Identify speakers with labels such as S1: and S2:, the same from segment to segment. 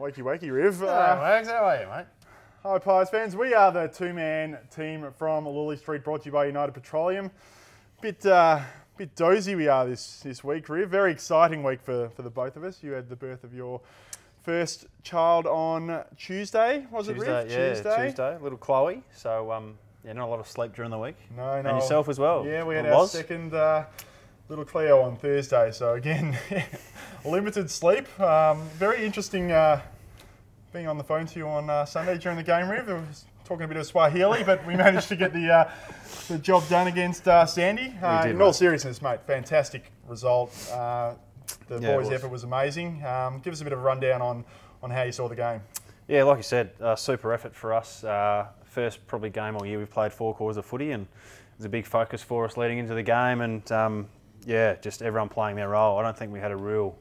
S1: Wakey, wakey, Riv.
S2: Hello, Wags. How are you, mate?
S1: Hi, Pies fans. We are the two-man team from Lulie Street, brought to you by United Petroleum. Bit dozy we are this week, Riv. Very exciting week for the both of us. You had the birth of your first child on Tuesday, was it, Riv?
S2: Tuesday. Little Chloe. So, yeah, not a lot of sleep during the week.
S1: No.
S2: And yourself as well.
S1: Yeah, we had our second little Cleo on Thursday. So again, limited sleep. Very interesting being on the phone to you on Sunday during the game, Riv. I was talking a bit of Swahili, but we managed to get the job done against Sandy. In all seriousness, mate, fantastic result. The boys' effort was amazing. Give us a bit of a rundown on how you saw the game. Yeah,
S2: like you said, super effort for us. First probably game all year we've played 4 quarters of footy, and it was a big focus for us leading into the game. And yeah, just everyone playing their role. I don't think we had a real,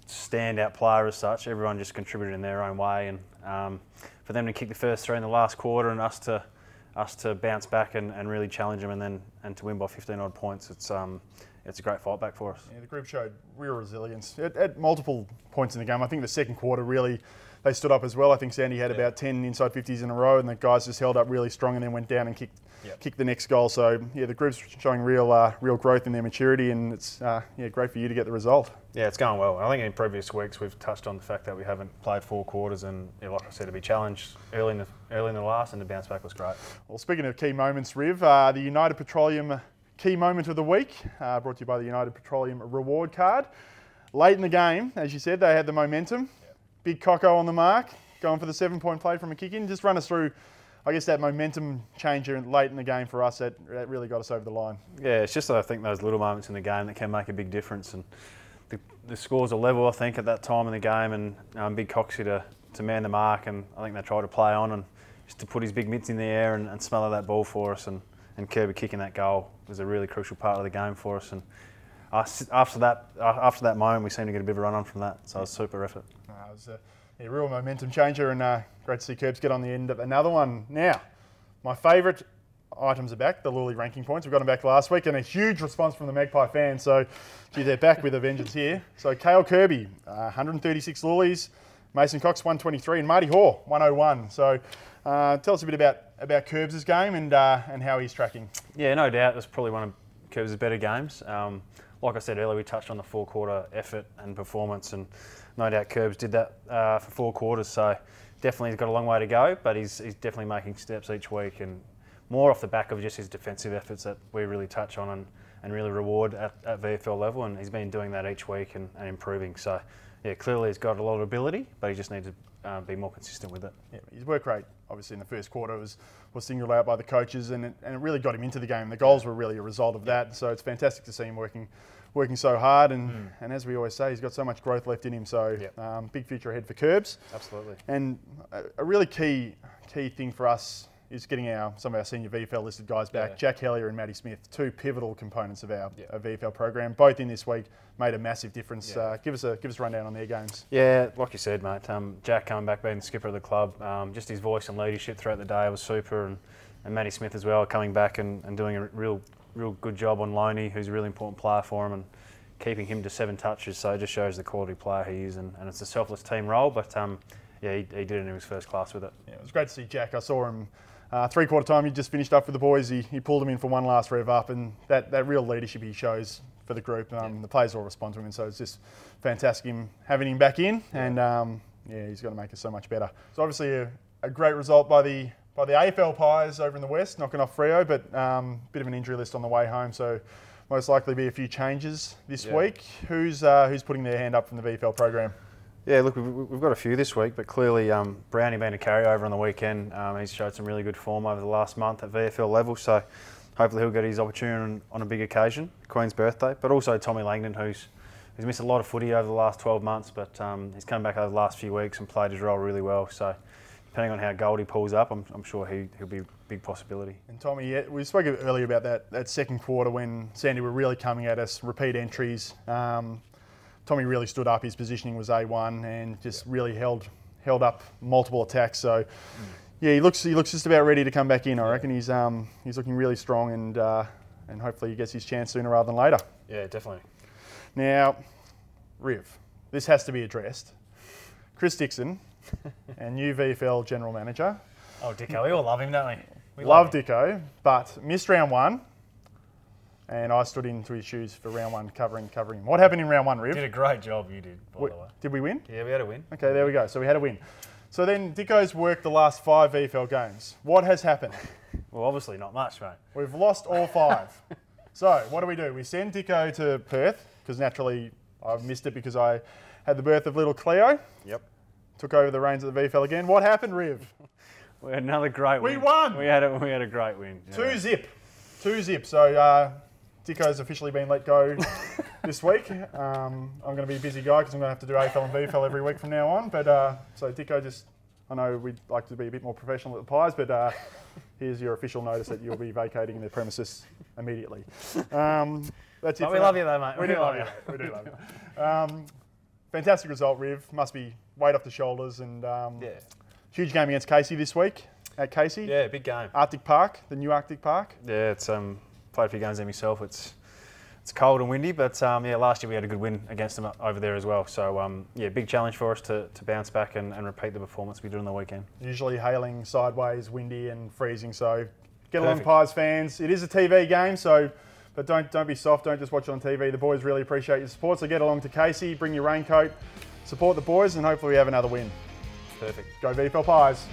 S2: standout player as such. Everyone just contributed in their own way, and for them to kick the first 3 in the last quarter and us to bounce back and really challenge them, and to win by 15 odd points, it's a great fight back for us.
S1: Yeah, the group showed real resilience at multiple points in the game. I think the second quarter really, they stood up as well. I think Sandy had about 10 inside 50s in a row, and the guys just held up really strong and then went down and kicked the next goal. So yeah, the group's showing real growth in their maturity, and it's great for you to get the result.
S2: Yeah, it's going well. I think in previous weeks we've touched on the fact that we haven't played 4 quarters, and like I said, to be challenged early in the last and to bounce back was great.
S1: Well, speaking of key moments, Riv, the United Petroleum key moment of the week, brought to you by the United Petroleum reward card. Late in the game, as you said, they had the momentum. Big Coco on the mark, going for the 7-point play from a kick-in. Just run us through, I guess, that momentum changer late in the game for us that really got us over the line.
S2: Yeah, it's just I think those little moments in the game that can make a big difference. And the scores are level, I think, at that time in the game, and Big Coxie to man the mark, and I think they tried to play on and just to put his big mitts in the air and smother that ball for us, and Kirby kicking that goal was a really crucial part of the game for us. And after that moment, we seemed to get a bit of a run on from that, so it was super effort.
S1: It was a real momentum changer, and great to see Kerbs get on the end of another one. Now, my favourite items are back, the Lulie ranking points. We got them back last week, and a huge response from the Magpie fans, so gee, they're back with a vengeance here. So Cale Kirby, 136 Lulies, Mason Cox 123, and Marty Hoare 101. So tell us a bit about Kerbs' game and how he's tracking. Yeah,
S2: no doubt, it's probably one of Kerbs' better games. Like I said earlier, we touched on the 4-quarter effort and performance, and no doubt Kerbs did that for 4 quarters, so definitely he's got a long way to go, but he's definitely making steps each week, and more off the back of just his defensive efforts that we really touch on and really reward at VFL level, and he's been doing that each week and improving. So yeah, clearly he's got a lot of ability, but he just needs to be more consistent with it.
S1: Yeah, his work rate, obviously in the first quarter, was singled out by the coaches, and it really got him into the game. The goals were really a result of that, so it's fantastic to see him working so hard, and as we always say, he's got so much growth left in him, so big future ahead for Kerbs.
S2: Absolutely.
S1: And a really key thing for us is getting some of our senior VFL listed guys back. Jack Hellier and Matty Smith, 2 pivotal components of our VFL program, both in this week, made a massive difference. Give us a rundown on their games.
S2: Yeah, like you said, mate, Jack coming back, being the skipper of the club, just his voice and leadership throughout the day was super, and Matty Smith as well, coming back and doing a real good job on Loney, who's a really important player for him, and keeping him to 7 touches. So it just shows the quality player he is, and it's a selfless team role, but yeah, he did it in his first class with it.
S1: Yeah, it was great to see Jack. I saw him 3-quarter time. He just finished up with the boys. He pulled them in for one last rev up, and that real leadership he shows for the group. The players all respond to him, and so it's just fantastic having him back in, and yeah, he's going to make us so much better. So obviously a great result by the AFL Pies over in the West, knocking off Freo, but bit of an injury list on the way home, so most likely be a few changes this week. Who's putting their hand up from the VFL program?
S2: Yeah, look, we've got a few this week, but clearly Brownie being a carryover on the weekend, he's showed some really good form over the last month at VFL level, so hopefully he'll get his opportunity on a big occasion, Queen's birthday. But also Tommy Langdon, who's missed a lot of footy over the last 12 months, but he's come back over the last few weeks and played his role really well. So depending on how Goldie pulls up, I'm sure he'll be a big possibility.
S1: And Tommy, we spoke earlier about that second quarter when Sandy were really coming at us, repeat entries. Tommy really stood up. His positioning was A1 and just really held up multiple attacks. So yeah, he looks just about ready to come back in. I reckon he's looking really strong, and hopefully he gets his chance sooner rather than later.
S2: Yeah, definitely.
S1: Now, Riv, this has to be addressed. Chris Dixon, and new VFL General Manager.
S2: Oh, Dicko, we all love him, don't we? We
S1: Love
S2: him.
S1: Dicko, but missed round 1, and I stood into his shoes for round 1, covering him. What happened in round 1, Riv?
S2: Did a great job, you did, by the way.
S1: Did we win?
S2: Yeah, we had a win.
S1: Okay, there we go. So we had a win. So then Dicko's worked the last 5 VFL games. What has happened?
S2: Well, obviously not much, mate.
S1: We've lost all 5. So what do? We send Dicko to Perth, because naturally I've missed it because I had the birth of little Cleo.
S2: Yep.
S1: Took over the reins of the VFL again. What happened, Riv?
S2: We had another great win.
S1: We won!
S2: We had a great win. Yeah.
S1: 2-zip. So Dicko's officially been let go this week. I'm going to be a busy guy because I'm going to have to do AFL and VFL every week from now on. But so Dicko I know we'd like to be a bit more professional at the Pies, but here's your official notice that you'll be vacating the premises immediately. That's it.
S2: But we love you though, mate.
S1: We do love you. We do love you. Fantastic result, Riv. Must be weight off the shoulders, and huge game against Casey this week at Casey.
S2: Yeah, big game.
S1: Arctic Park, the new Arctic Park.
S2: Yeah, it's played a few games there myself. It's cold and windy, but last year we had a good win against them over there as well. So big challenge for us to bounce back and repeat the performance we did on the weekend.
S1: Usually hailing sideways, windy and freezing. So get along,
S2: Perfect.
S1: Pies fans. It is a TV game, but don't be soft. Don't just watch it on TV. The boys really appreciate your support. So get along to Casey, bring your raincoat, support the boys, and hopefully we have another win.
S2: Perfect.
S1: Go VFL Pies.